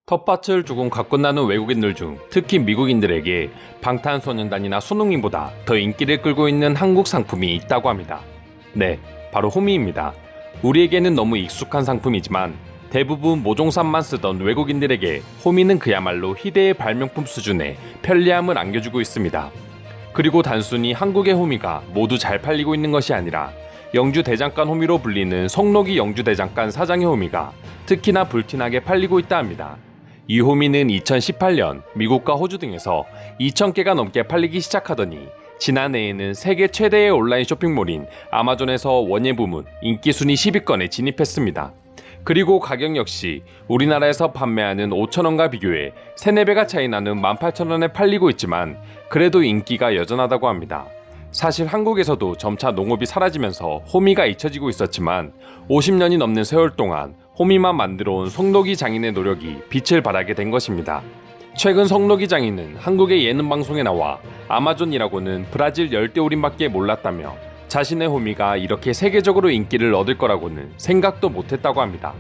텃밭을 조금 갖고 나는 외국인들 중 특히 미국인들에게 방탄소년단이나 손흥민보다 더 인기를 끌고 있는 한국 상품이 있다고 합니다. 네, 바로 호미입니다. 우리에게는 너무 익숙한 상품이지만 대부분 모종산만 쓰던 외국인들에게 호미는 그야말로 희대의 발명품 수준의 편리함을 안겨주고 있습니다. 그리고 단순히 한국의 호미가 모두 잘 팔리고 있는 것이 아니라 영주 대장간 호미로 불리는 성록이 영주 대장간 사장의 호미가 특히나 불티나게 팔리고 있다 합니다. 이 호미는 2018년 미국과 호주 등에서 2,000개가 넘게 팔리기 시작하더니 지난해에는 세계 최대의 온라인 쇼핑몰인 아마존에서 원예 부문 인기 순위 10위권에 진입했습니다. 그리고 가격 역시 우리나라에서 판매하는 5,000원과 비교해 3-4배가 차이 나는 18,000원에 팔리고 있지만 그래도 인기가 여전하다고 합니다. 사실 한국에서도 점차 농업이 사라지면서 호미가 잊혀지고 있었지만 50년이 넘는 세월 동안 호미만 만들어온 성록이 장인의 노력이 빛을 발하게 된 것입니다. 최근 성록이 장인은 한국의 예능 방송에 나와 아마존이라고는 브라질 열대우림밖에 몰랐다며 자신의 호미가 이렇게 세계적으로 인기를 얻을 거라고는 생각도 못했다고 합니다.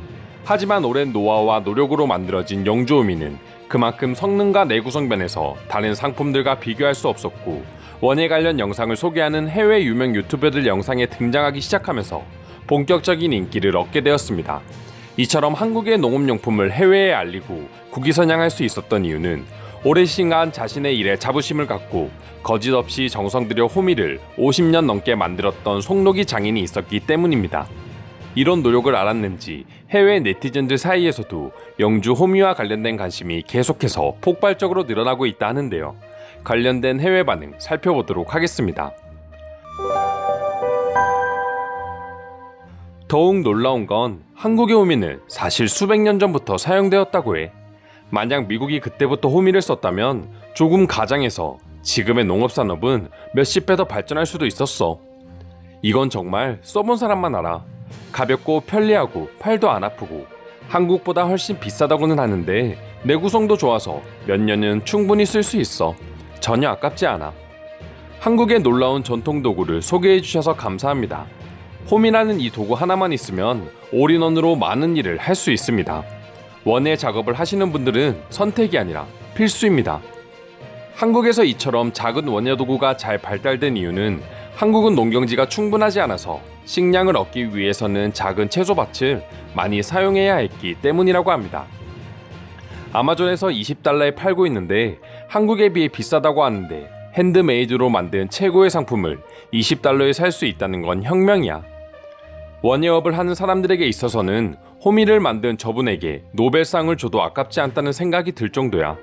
하지만 오랜 노하우와 노력으로 만들어진 영주 호미는 그만큼 성능과 내구성면에서 다른 상품들과 비교할 수 없었고 원예 관련 영상을 소개하는 해외 유명 유튜버들 영상에 등장하기 시작하면서 본격적인 인기를 얻게 되었습니다. 이처럼 한국의 농업용품을 해외에 알리고 국위선양할 수 있었던 이유는 오랜 시간 자신의 일에 자부심을 갖고 거짓없이 정성 들여 호미를 50년 넘게 만들었던 송록이 장인이 있었기 때문입니다. 이런 노력을 알았는지 해외 네티즌들 사이에서도 영주 호미와 관련된 관심이 계속해서 폭발적으로 늘어나고 있다 하는데요. 관련된 해외 반응 살펴보도록 하겠습니다. 더욱 놀라운 건 한국의 호미는 사실 수백 년 전부터 사용되었다고 해. 만약 미국이 그때부터 호미를 썼다면 조금 가장해서 지금의 농업산업은 몇십 배 더 발전할 수도 있었어. 이건 정말 써본 사람만 알아. 가볍고 편리하고 팔도 안 아프고 한국보다 훨씬 비싸다고는 하는데 내구성도 좋아서 몇 년은 충분히 쓸 수 있어. 전혀 아깝지 않아. 한국의 놀라운 전통 도구를 소개해 주셔서 감사합니다. 호미라는 이 도구 하나만 있으면 올인원으로 많은 일을 할 수 있습니다. 원예 작업을 하시는 분들은 선택이 아니라 필수입니다. 한국에서 이처럼 작은 원예 도구가 잘 발달된 이유는 한국은 농경지가 충분하지 않아서 식량을 얻기 위해서는 작은 채소밭을 많이 사용해야 했기 때문이라고 합니다. 아마존에서 $20에 팔고 있는데 한국에 비해 비싸다고 하는데 핸드메이드로 만든 최고의 상품을 $20에 살 수 있다는 건 혁명이야. 원예업을 하는 사람들에게 있어서는 호미를 만든 저분에게 노벨상을 줘도 아깝지 않다는 생각이 들 정도야.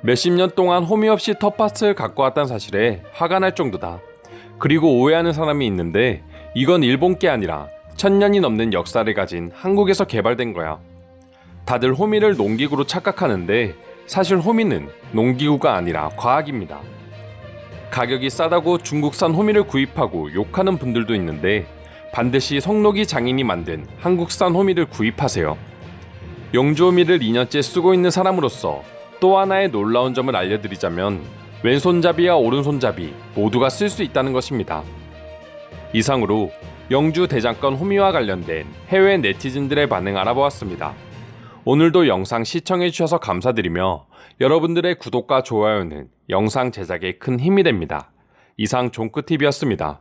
몇십 년 동안 호미 없이 텃밭을 갖고 왔다는 사실에 화가 날 정도다. 그리고 오해하는 사람이 있는데 이건 일본 게 아니라 1000년이 넘는 역사를 가진 한국에서 개발된 거야. 다들 호미를 농기구로 착각하는데 사실 호미는 농기구가 아니라 과학입니다. 가격이 싸다고 중국산 호미를 구입하고 욕하는 분들도 있는데 반드시 성록이 장인이 만든 한국산 호미를 구입하세요. 영주 호미를 2년째 쓰고 있는 사람으로서 또 하나의 놀라운 점을 알려드리자면 왼손잡이와 오른손잡이 모두가 쓸 수 있다는 것입니다. 이상으로 영주 대장간 호미와 관련된 해외 네티즌들의 반응 알아보았습니다. 오늘도 영상 시청해주셔서 감사드리며 여러분들의 구독과 좋아요는 영상 제작에 큰 힘이 됩니다. 이상 종크TV였습니다.